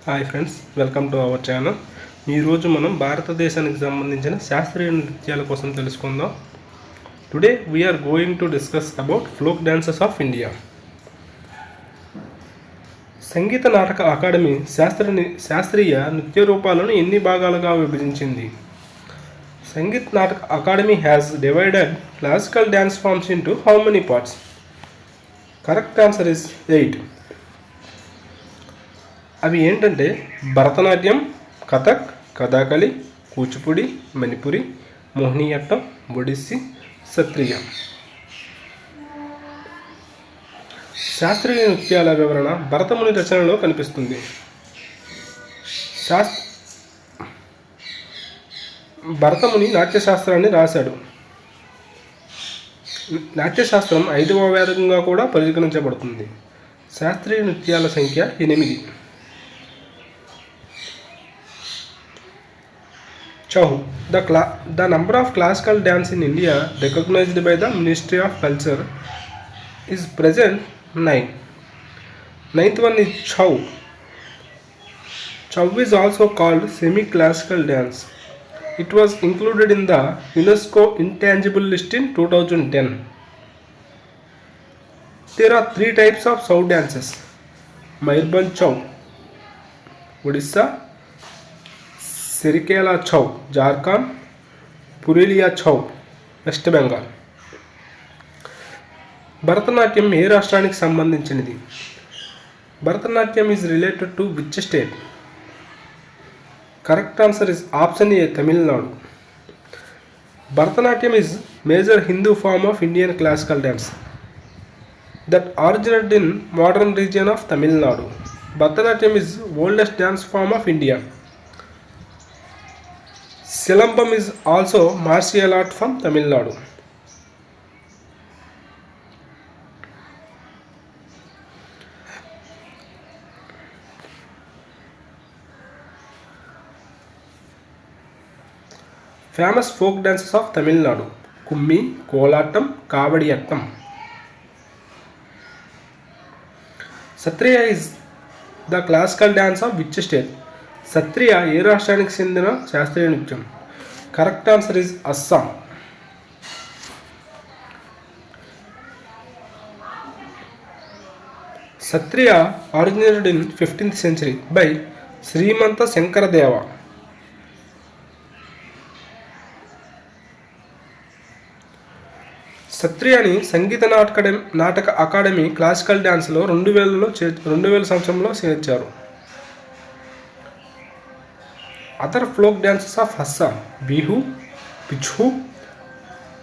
Hi friends, welcome to our channel. ఈరోజు మనం భారతదేశానికి సంబంధించిన శాస్త్రీయ నృత్యాల కోసం తెలుసుకుందాం. Today we are going to discuss about folk dances of India. Sangeet Natak academy శాస్త్రీయ నృత్య రూపాలను ఎన్ని భాగాలుగా విభజించింది? Sangeet Natak Akademi has divided classical dance forms into how many parts? Correct answer is 8. అవి ఏంటంటే భరతనాట్యం, కథక్, కథాకళి, కూచిపూడి, మణిపురి, మోహినియట్టం, ఒడిస్సీ, సత్రియ. శాస్త్రీయ నృత్యాల వివరణ భరతముని రచనలో కనిపిస్తుంది. భరతముని నాట్యశాస్త్రాన్ని రాశాడు. నాట్యశాస్త్రం 5వ వేదంగా కూడా పరిగణించబడుతుంది. శాస్త్రీయ నృత్యాల సంఖ్య 8. Chow. The number of classical dance in India recognized by the Ministry of Culture is present 9. Ninth one is Chow. Chow is also called semi-classical dance. It was included in the UNESCO Intangible List in 2010. There are 3 types of Chow dances. Mayurbhanj Chow, Odisha; Seraikela Chhau, Jharkhand; Purulia Chhau, West Bengal. Bharatanatyam ఏ రాష్ట్రానికి సంబంధించినది? Bharatanatyam is related to which state? Correct answer is option A, Tamil Nadu. Bharatanatyam is major Hindu form of Indian classical dance that originated in modern region of Tamil Nadu. Bharatanatyam is oldest dance form of India. Silambam is also martial art from Tamil Nadu. Famous folk dances of Tamil Nadu: Kummi, Kolattam, Kavadiyattam. Satriya is the classical dance of which state? Sattriya ఏ రాష్ట్రానికి చెందిన శాస్త్రీయ నృత్యం? Correct answer is Assam. Sattriya originated in 15th century by Srimanta Sankardev. సత్రియాని Sangeet Natak Akademi classical డ్యాన్స్లో 2000 సంవత్సరంలో చేర్చారు. Other folk dances of Assam: Bihu, Bichu,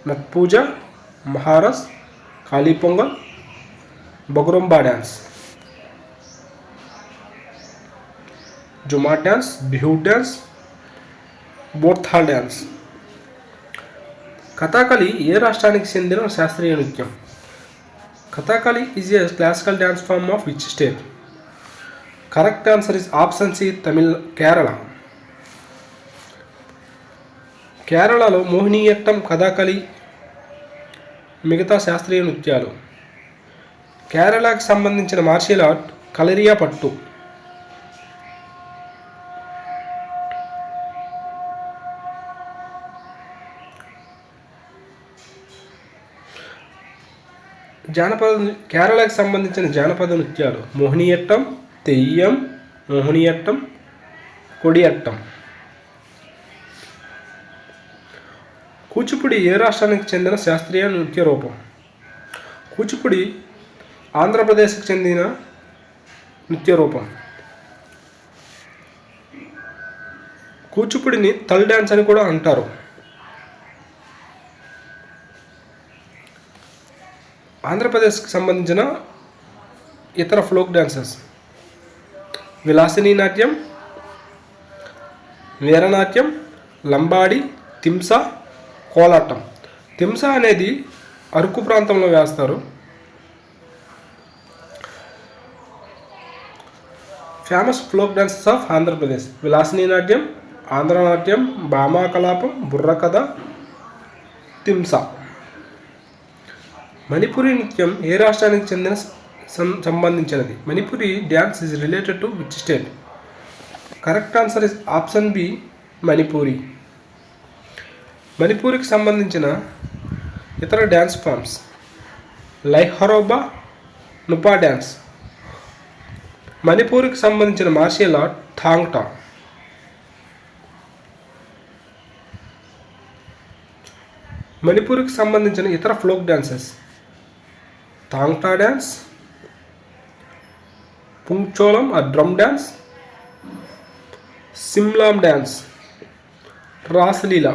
Natpuja, Maharas, Kali Pongal, Bagurumba dance. Jumar dance, Bihu dance, Bothal dance. Kathakali ఏ రాష్ట్రానికి చెందిన శాస్త్రీయ నృత్యం? Kathakali is a classical dance form of which state? Correct answer is option C, Kerala. కేరళలో మోహినియట్టం, కథాకళి మిగతా శాస్త్రీయ నృత్యాలు. కేరళకు సంబంధించిన మార్షియల్ ఆర్ట్ కలరియా పట్టు. కేరళకు సంబంధించిన జానపద నృత్యాలు: మోహినియట్టం, తెయ్యం, మోహినియట్టం, కొడియట్టం. కూచిపూడి ఏ రాష్ట్రానికి చెందిన శాస్త్రీయ నృత్య రూపం? కూచిపూడి ఆంధ్రప్రదేశ్కి చెందిన నృత్య రూపం. కూచిపూడిని తల్ డ్యాన్స్ అని కూడా అంటారు. ఆంధ్రప్రదేశ్కి సంబంధించిన ఇతర ఫోక్ డాన్సెస్: విలాసినీ నాట్యం, వీరనాట్యం, లంబాడి, తింసా, కోలాటం. తింసా అనేది అరకు ప్రాంతంలో వేస్తారు. Famous folk dances of Andhra Pradesh: Vilasini Natyam, Andhra Natyam, Bhamakalapam, బుర్రకథ, తింసా. మణిపురి నృత్యం ఏ రాష్ట్రానికి చెందిన సంబంధించినది? Manipuri dance is related to which state? Correct answer is option B Manipuri. మణిపూర్కి సంబంధించిన ఇతర dance forms Laiharaoba, Nupa dance. మణిపూర్కి సంబంధించిన మార్షియల్ ఆర్ట్ థాంగ్ టా. మణిపూర్కి సంబంధించిన ఇతర ఫ్లోక్ డ్యాన్సెస్ థాంగ్ టా dance, Pung Cholom a drum dance, Simlam dance, Rasleela.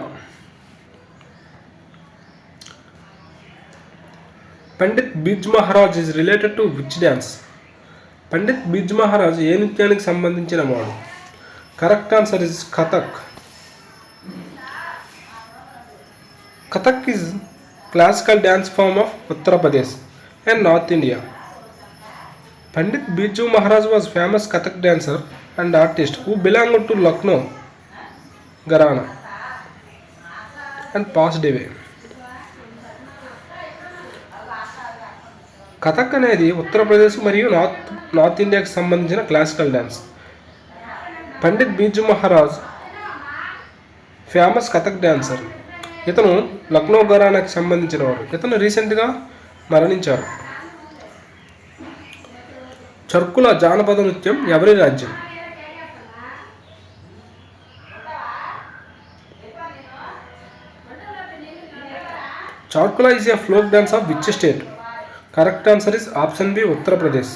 Pandit Birju Maharaj is related to which dance? Pandit Birju Maharaj ఏ నృత్యానికి సంబంధించిన వాడు? Correct answer is Kathak. Kathak is classical dance form of Uttar Pradesh and north India. Pandit Birju Maharaj was famous Kathak dancer and artist who belonged to Lucknow Gharana and passed away. Kathak అనేది ఉత్తరప్రదేశ్ మరియు north ఇండియాకి సంబంధించిన classical dance. Pandit Birju Maharaj famous Kathak dancer. ఇతను లక్నో ఘరానాకి సంబంధించిన వాడు. ఇతను రీసెంట్గా మరణించారు. చర్కుల జానపద నృత్యం ఎవరి రాజ్యం? Charkula is a folk dance of which state? Correct answer is option B Uttar Pradesh.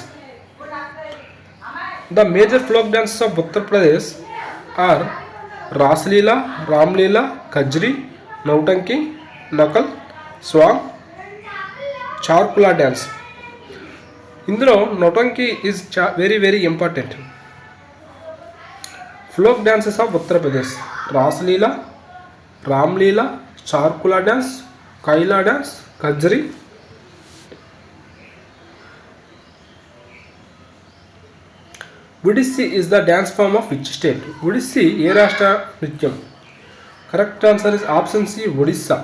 The major folk dances of Uttar Pradesh are Rasleela, Ramleela, Kajri, Nautanki, Nakal, Swang, Charkula dance. ఇందులో Nautanki is very important. Folk dances of Uttar Pradesh Rasleela, Ramleela, Charkula dance, Kaila dance, Kajri. Odissi is the dance form of which state? Odissi ఏ రాష్ట్ర నృత్యం? Correct answer is option C Odisha.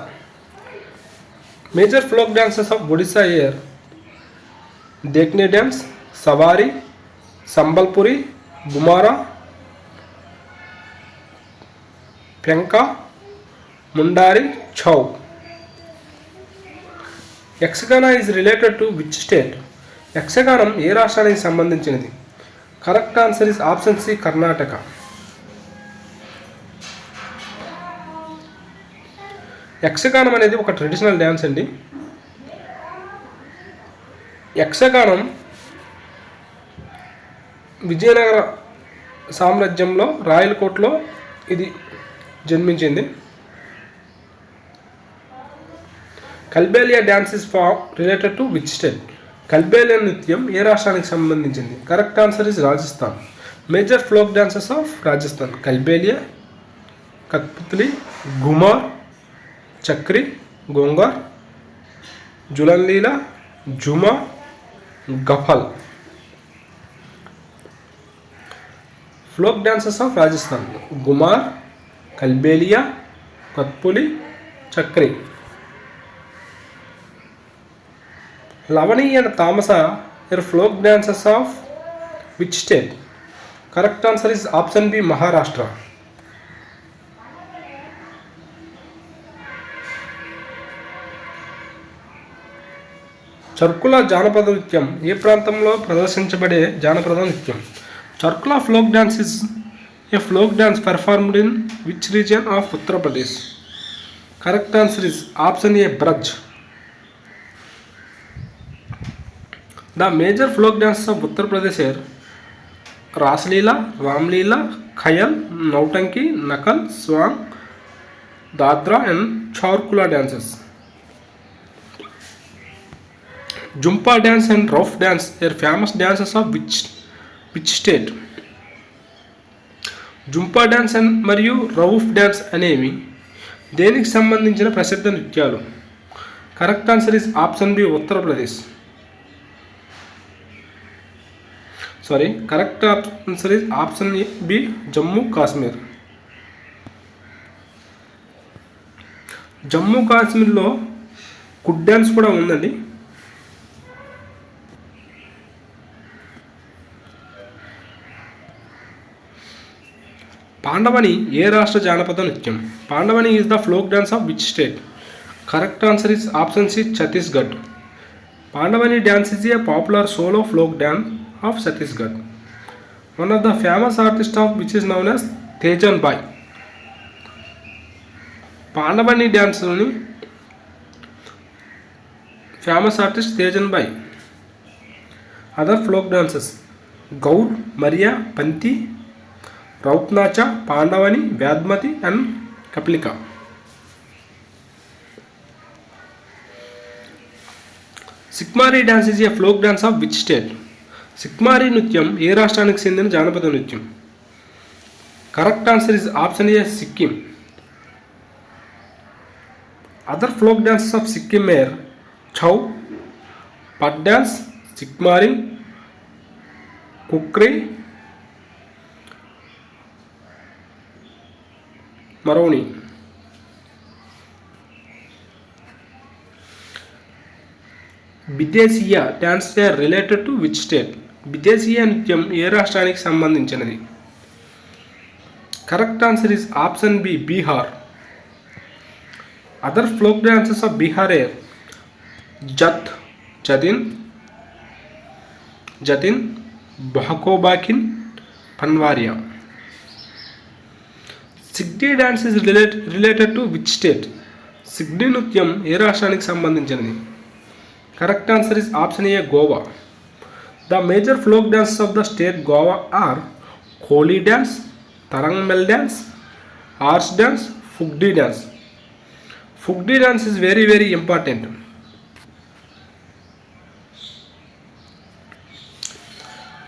Major folk dances of Odisha are Dekne dance, Sawari, Sambalpuri, Ghumura, Penka, Mundari, Chhau. Yakshagana is related to which state? Yakshaganam ఏ రాష్ట్రానికి సంబంధించినది? Correct answer is option C Karnataka. Yakshaganam అనేది ఒక traditional dance అండి. యక్షగానం విజయనగర సామ్రాజ్యంలో రాయలకోటలో ఇది జన్మించింది. Kalbelia dance is related to which state? Kalbelia నృత్యం ఏ రాష్ట్రానికి సంబంధించింది? Correct answer is Rajasthan. Major folk dances of Rajasthan Kalbelia, Kathputli, Ghoomar, Chakri, Gangaur, Jhulan Leela, Jhuma, Gafal. Folk dances of Rajasthan Ghoomar, Kalbelia, Kathputli, Chakri. Lavani and Tamasha are folk dances of which state? Correct answer is option B Maharashtra. Charkula జానపద నృత్యం ఏ ప్రాంతంలో ప్రదర్శించబడే జానపద నృత్యం? Charkula folk dance is a folk dance performed in which region of Uttar Pradesh? Correct answer is option A Braj. The major folk dances of Uttar Pradesh are Rasleela, Ramleela, Khayal, Nautanki, Nakal, Swang, Dadra and Charkula dances. Jhumpa dance and Rouf dance are famous dances of which state? Jhumpa dance and మరియు Rouf dance అనేవి దేనికి సంబంధించిన ప్రసిద్ధ నృత్యాలు? Correct answer is option B Uttar Pradesh. Correct answer is option B Jammu Kashmir. Jammu కాశ్మీర్లో Kud dance కూడా ఉందండి. పాండవని ఏ రాష్ట్ర జానపద నృత్యం? Pandavani is the folk dance of which state? Correct answer is option C Chhattisgarh. Pandavani dance is a popular solo folk dance of Chhattisgarh. One of the famous artists of which is known as Tejan Bai. Pandavani డ్యాన్స్లోని famous artist Teejan Bai. Other folk dances Gaur, Maria, Panthi, Raut Nacha, Pandavani, Vedmati and Kaplika. Sikmari dance is a folk dance of which state? Sikmari నృత్యం ఏ రాష్ట్రానికి చెందిన జానపద నృత్యం? Correct answer is option A Sikkim. Other folk dances of Sikkim are Chhau, Pat dance, Sikmari, Kukri, Maruni. విదేశీయ dance are related to which state? విదేశీయ నృత్యం ఏ రాష్ట్రానికి సంబంధించినది? Correct answer is option B Bihar. Other folk dances of Bihar are Jat, Jatin, బహకోబాకిన్, Panwariya. Sigdi dance is related to which state? Sigdi నృత్యం ఏ రాష్ట్రానికి సంబంధించినది? Correct answer is option A Goa. The major folk dances of the state Goa are Koli dance, Tarangamel dance, ఆర్స్ dance, Fugdi dance. Fugdi dance is very very important.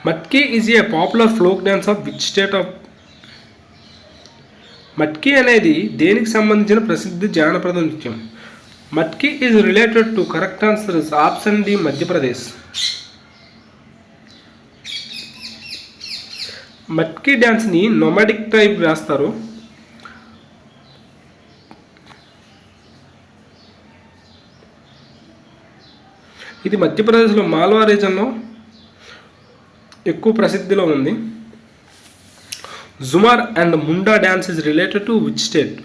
Matki is a popular folk dance of which state of? Matki అనేది దేనికి సంబంధించిన ప్రసిద్ధ జానపద నృత్యం? Matki is related to correct answer is option D Madhya Pradesh. Matki డ్యాన్స్ని nomadic type వేస్తారు. ఇది మధ్యప్రదేశ్లో మాల్వా రీజన్లో ఎక్కువ ప్రసిద్ధిలో ఉంది. Jhumar and Munda dance is related to which state?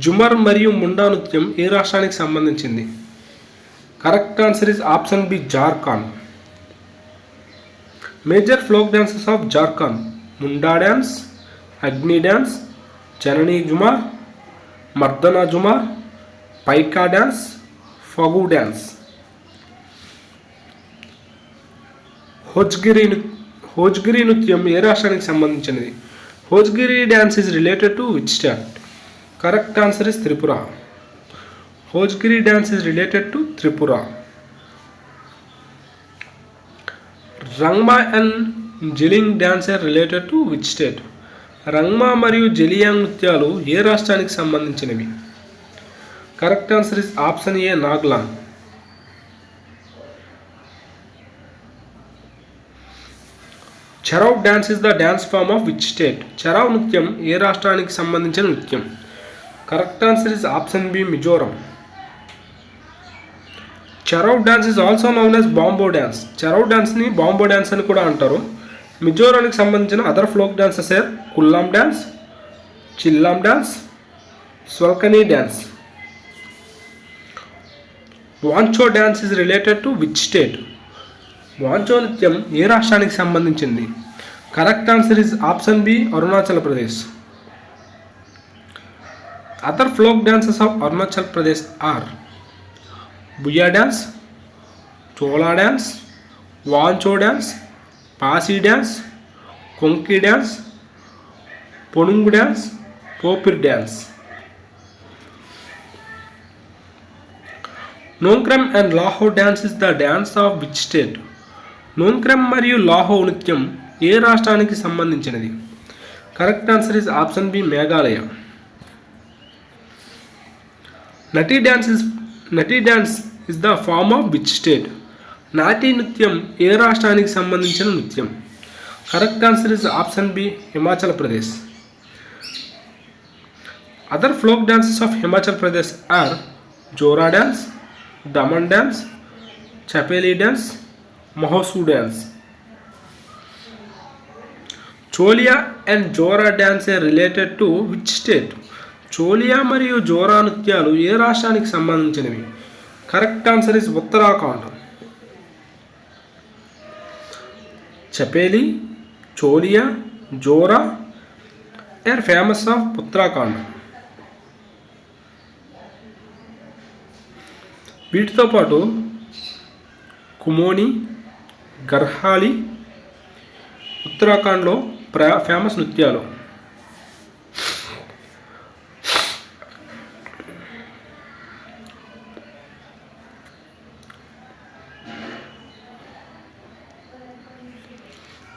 Jhumar మరియు ముండా నృత్యం ఏ రాష్ట్రానికి సంబంధించింది? Correct answer is option B Jharkhand. Major folk dances of Jharkhand Munda dance, Agni dance, Janani Jhumar, Mardana Jhumar, Paika dance, Fagu dance. Hojagiri నృత్యం ఏ రాష్ట్రానికి సంబంధించినది? Hojagiri dance is related to which state? Correct answer is Tripura. Hojagiri dance is related to Tripura. Rangma and Zeliang dance are related to which state? Rangma మరియు జెలియాంగ్ నృత్యాలు ఏ రాష్ట్రానికి సంబంధించినవి? Correct answer is option A Nagaland. Cheraw dance is the dance form of which state? Cheraw నృత్యం ఏ రాష్ట్రానికి సంబంధించిన నృత్యం? Correct answer is option B Mizoram. Cheraw dance is also known as bamboo dance. Cheraw డ్యాన్స్ని బాంబో డ్యాన్స్ అని కూడా అంటారు. మిజోరానికి సంబంధించిన other folk dances Khuallam dance, Chheihlam dance, Sawlakin dance. Wancho dance is related to which state? Wancho నృత్యం ఏ రాష్ట్రానికి సంబంధించింది? Correct answer is option B Arunachal Pradesh. Other folk dances of Arunachal Pradesh are Buiya dance, Chalo dance, Wancho dance, Pasi dance, Kongki dance, Ponung dance, Popir dance. Nongkrem and Laho dance is the dance of which state? Nongkrem మరియు లాహో నృత్యం ఏ రాష్ట్రానికి సంబంధించినది? Correct answer is option B Meghalaya. Nati dance is the form of which state? Nati నృత్యం ఏ రాష్ట్రానికి సంబంధించిన నృత్యం? Correct answer is option B Himachal Pradesh. Other folk dances of Himachal Pradesh are Jhora dance, Daman dance, Chhapeli dance, Mahasu dance. Choliya and Jhora dance are related to which state? Choliya మరియు జోరా నృత్యాలు ఏ రాష్ట్రానికి సంబంధించినవి? Correct answer is Uttarakhand. Chhapeli, Choliya, Jhora are famous of Uttarakhand. వీటితో పాటు కుమోని, గర్హాలి ఉత్తరాఖండ్లో ఫేమస్ నృత్యాలు.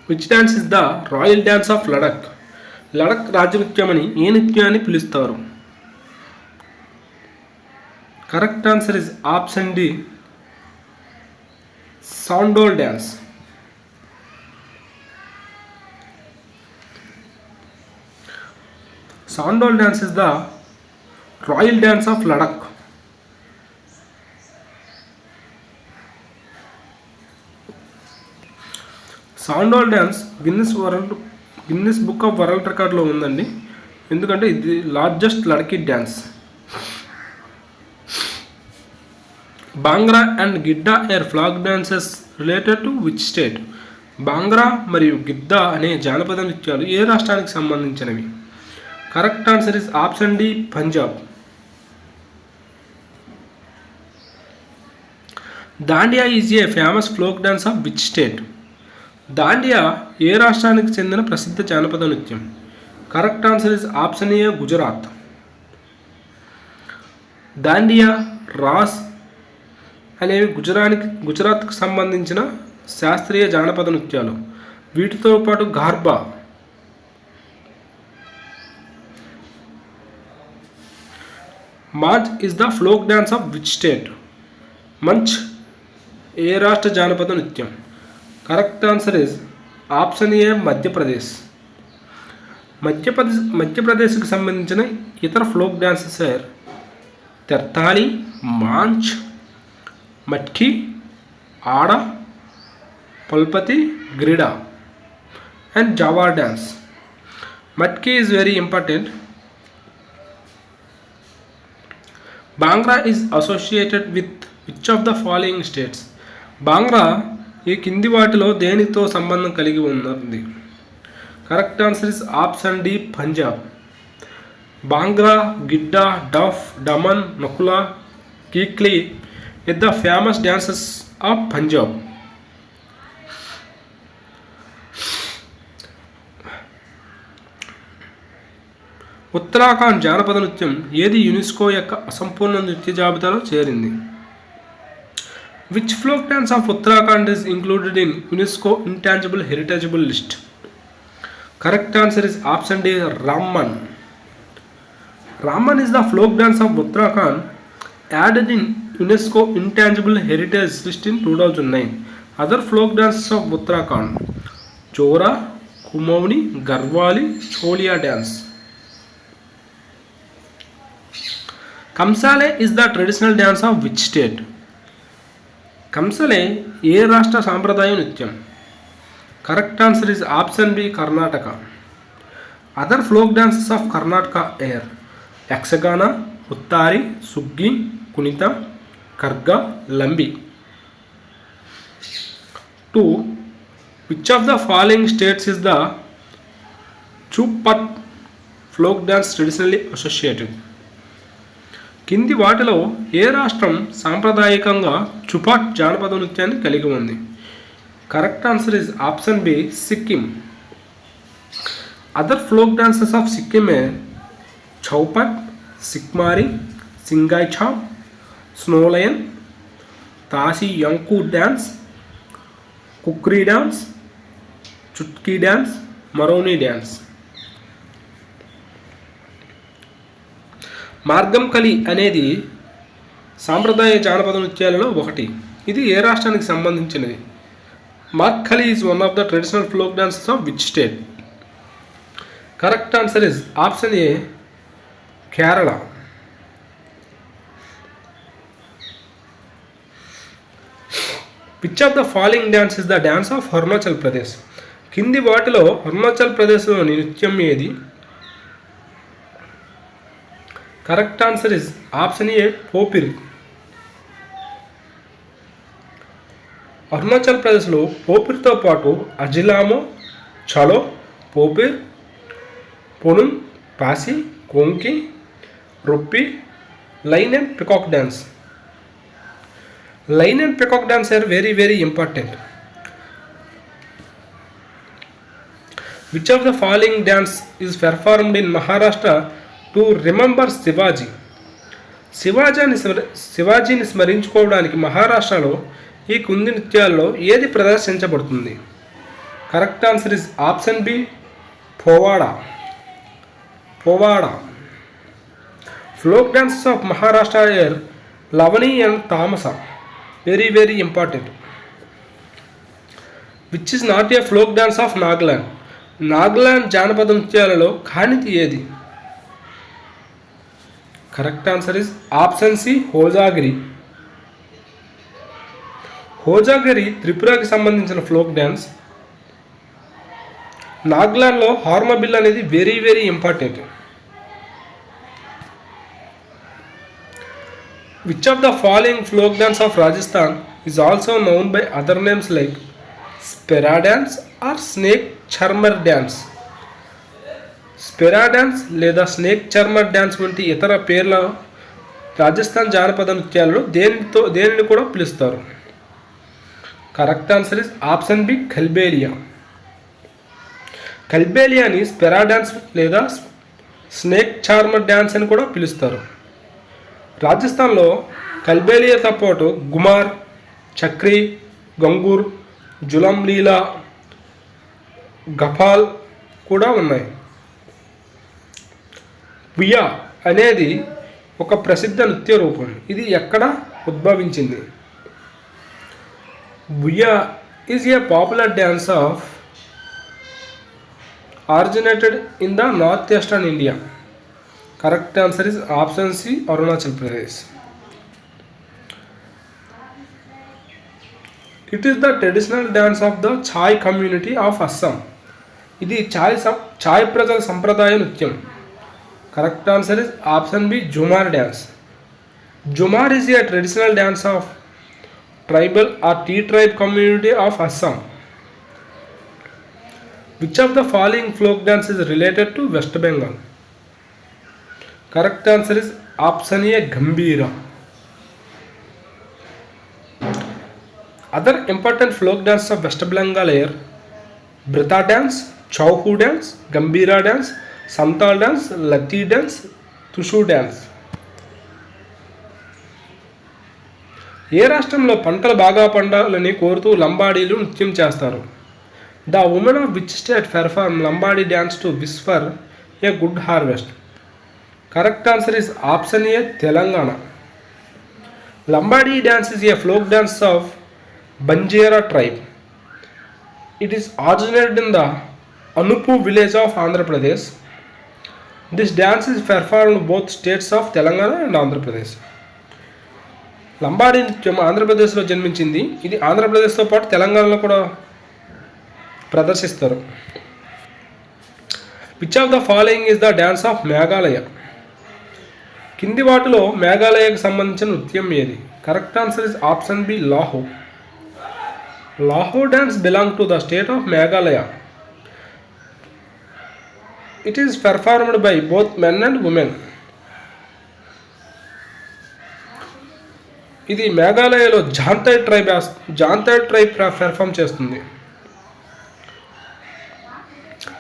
Which dance is the royal dance of Ladakh? Ladakh రాజ్య నృత్యం అని ఏ నృత్యాన్ని పిలుస్తారు? Correct answer is option D, Shondol dance. Shondol dance is the royal dance of Ladakh. Shondol dance Guinness book of world రికార్డ్లో ఉందండి, ఎందుకంటే ఇది largest Ladakhi dance. Bhangra and Giddha are folk dances related to which state? Bhangra మరియు గిద్దా అనే జానపద నృత్యాలు ఏ రాష్ట్రానికి సంబంధించినవి? Correct answer is option D, Punjab. Dandiya is a famous folk dance of which state? Dandiya ఏ రాష్ట్రానికి చెందిన ప్రసిద్ధ జానపద నృత్యం? Correct answer is option A, Gujarat. Dandiya, Raas అనేవి గుజరాత్కు సంబంధించిన శాస్త్రీయ జానపద నృత్యాలు. వీటితో పాటు Garba. Maanch is the folk dance of which state? Maanch ఏ రాష్ట్ర జానపద నృత్యం? Correct answer is option A, Madhya Pradesh. మధ్యప్రదేశ్కి సంబంధించిన ఇతర folk dances Terahtali, Maanch, Matki, Aada, Phulpati, Grida and Jawara dance. మట్కి is very important. Bhangra is associated with which of the following states? Bhangra ఈ కింది వాటిలో దేనితో సంబంధం కలిగి ఉన్నది? Correct answer is option D, Punjab. Bhangra, Giddha, Daff, Daman, Nakula, Kikli is the famous dances of Punjab. Uttarakhand జానపద నృత్యం ఏది యునెస్కో యొక్క అసంపూర్ణ నృత్య జాబితాలో చేరింది? Which folk dance of Uttarakhand is included in UNESCO Intangible Heritageable List? Correct answer is option D, Ramman. Ramman is the folk dance of Uttarakhand added in UNESCO Intangible Heritage List in 2009. Other folk dances of Uttarakhand: Chora, Kumauni, Garhwali, Cholia dance. Kamsale is the traditional dance of which state? Kamsale ఏ రాష్ట్ర సాంప్రదాయ నృత్యం? Correct answer is option B, Karnataka. Other folk dances of Karnataka are Yakshagana, Huttari, Suggi, Kunitha, Karga, Lambi. 2. Which of the following states is the Chaupat folk dance traditionally associated? కింది వాటిలో ఏ రాష్ట్రం సాంప్రదాయకంగా చుపాట్ జానపద నృత్యాన్ని కలిగి ఉంది? Correct answer is option B, Sikkim. Other folk dances of Sikkim Chaupat, Sikmari, Singhi Chham, snow lion, Tashi Yangku dance, Khukuri dance, Chutki dance, Maruni dance. Margam Kali అనేది సాంప్రదాయ జానపద నృత్యాలలో ఒకటి. ఇది ఏ రాష్ట్రానికి సంబంధించినది? Margamkali is one of the traditional folk dances of which state? Correct answer is option A, Kerala. Which of the following dance is the dance of Arunachal Pradesh? కింది వాటిలో అరుణాచల్ ప్రదేశ్లోని నృత్యం ఏది? Correct answer is option A Popiri. Arunachal ప్రదేశ్లో పోపిరితో పాటు Ajilamu, Chalo, Popir, Ponung, Pasi, Kongki, Roppi, lion and peacock dance. Lion and peacock dance are very important. Which of the following dance is performed in Maharashtra to remember Shivaji? శివాజీని స్మరించుకోవడానికి మహారాష్ట్రలో ఈ కింది నృత్యాల్లో ఏది ప్రదర్శించబడుతుంది? Correct answer is option B Powada. Folk dances of Maharashtra are Lavani and Tamasha. very important. Which is not a folk dance of Nagaland? Nagaland జానపద నృత్యాలలో కానిది ఏది? Correct answer is option C Hojagiri. Hojagiri త్రిపురకి సంబంధించిన ఫ్లోక్ డ్యాన్స్. నాగాలాండ్లో హార్మబిల్ అనేది very important. Which of the following folk dance of Rajasthan is also known by other names like Spera dance or snake charmer dance? Sapera dance లేదా snake charmer dance వంటి ఇతర పేర్ల రాజస్థాన్ జానపద నృత్యాలలో దేనిని కూడా పిలుస్తారు? Correct answer is option B Kalbelia. కల్బేలియాని స్పెరా డ్యాన్స్ లేదా స్నేక్ చార్మర్ డ్యాన్స్ అని కూడా పిలుస్తారు. రాజస్థాన్లో కల్బేలియాతో పాటు గుమార్, చక్రీ, గంగూర్, జులం లీలా, గఫాల్ కూడా ఉన్నాయి. బుయా అనేది ఒక ప్రసిద్ధ నృత్య రూపం. ఇది ఎక్కడ ఉద్భవించింది? Buiya is a popular dance of originated in the north eastern India. Correct answer is option C Arunachal Pradesh. It is the traditional dance of the chai community of Assam. ఇది ఛాయ్ ప్రజల సంప్రదాయ నృత్యం. Correct answer is option B Jhumar dance. Jhumar is a traditional dance of tribal or tea tribe community of Assam. Which of the following folk dance is related to West Bengal? Correct answer is option A Gambhira. Other important folk dance of West Bengal are Brita dance, Chhau dance, Gambhira dance, Santhal dance, Lathi dance, Tusu dance. ఏ రాష్ట్రంలో పంటలు బాగా పండాలని కోరుతూ లంబాడీలు నృత్యం చేస్తారు? The women of which state perform Lambadi dance to wish for a good harvest? Correct answer is option A Telangana. Lambadi dance is a folk dance of Banjara tribe. It is originated in the అనుపు village of Andhra Pradesh. This dance is performed both states of Telangana and Andhra Pradesh. Lambadi నృత్యం ఆంధ్రప్రదేశ్లో జన్మించింది. ఇది ఆంధ్రప్రదేశ్తో పాటు తెలంగాణలో కూడా ప్రదర్శిస్తారు. Which of the following is the dance of Meghalaya? కింది వాటిలో మేఘాలయకు సంబంధించిన నృత్యం ఏది? Correct answer is option B Laho. Laho dance belong to the state of Meghalaya. It is performed by both men and women. ఇది మేఘాలయలో జాంతై ట్రైబ్ పెర్ఫామ్ చేస్తుంది.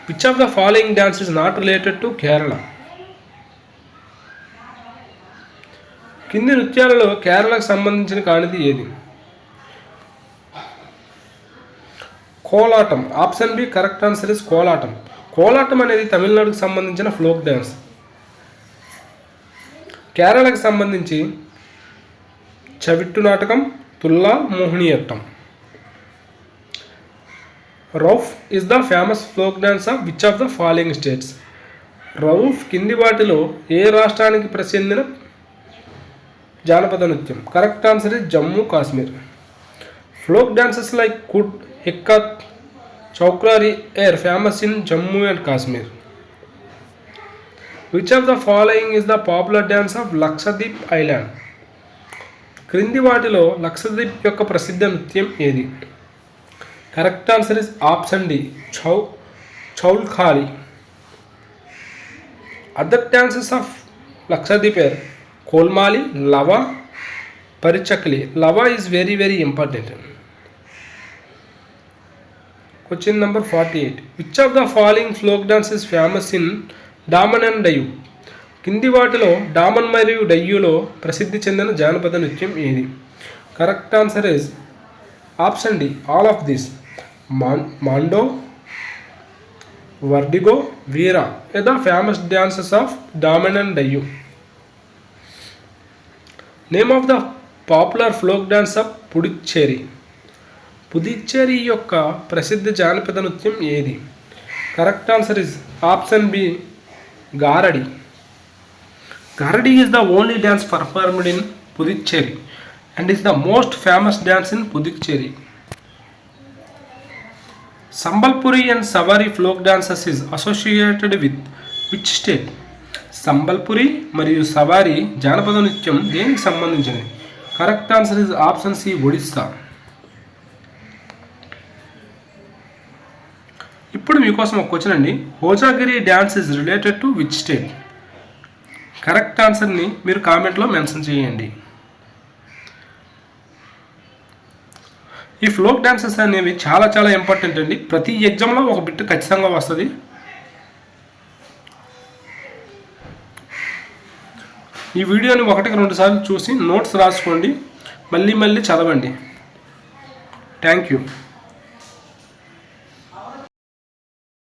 Which of the following dance is not related to Kerala? కింది నృత్యాలలో కేరళకు సంబంధించిన కానిది ఏది? Kolattam. Option B correct answer is Kolattam. Kolattam అనేది తమిళనాడుకు సంబంధించిన ఫ్లోక్ డ్యాన్స్. కేరళకు సంబంధించి Chavittu Natakam, Thulla, Mohiniyattam. Rouf is the famous folk dance of which of the following states? Rouf కింది వాటిలో ఏ రాష్ట్రానికి చెందిన జానపద నృత్యం? Correct answer is Jammu Kashmir. Folk dances like Kud, Hikat, Chowkari Air, famous in Jammu and Kashmir. Which of the following is the popular dance of Lakshadweep Island? క్రింది వాటిలో లక్షద్వీప్ యొక్క ప్రసిద్ధ నృత్యం ఏది? Correct answer is option D, Chaulkhali. Other dances of Lakshadweep are Kolkali, Lava, Parichakali. Lava is very very important. Question number 48. Which of the following folk dance is famous in Daman and Diu? కింది వాటిలో డామన్ మరియు డయ్యూలో ప్రసిద్ధి చెందిన జానపద నృత్యం ఏది? Correct answer is option D, all of this. Mando, Verdigao, were the famous dances of Daman and Diu. Name of the popular folk dance of Puducherry. Puducherry యొక్క ప్రసిద్ధ జానపద నృత్యం ఏది? Correct answer is option B, Garadi. Garadi is the only dance performed in Puducherry and is the most famous dance in Puducherry. Sambalpuri and Savari folk dances is associated with which state? Sambalpuri మరియు సవారీ జానపద నృత్యం దేనికి సంబంధించినది? Correct answer is option C, Odisha. ఇప్పుడు మీకోసం ఒక question అండి. Hojagiri dance is related to which state? Correct ఆన్సర్ని మీరు కామెంట్లో మెన్షన్ చేయండి. ఈ ఫ్లోక్ డాన్సెస్ అనేవి చాలా చాలా ఇంపార్టెంట్ అండి. ప్రతి ఎగ్జామ్లో ఒక బిట్ ఖచ్చితంగా వస్తుంది. ఈ వీడియోని 1-2 సార్లు చూసి నోట్స్ రాసుకోండి, మళ్ళీ చదవండి. Thank you.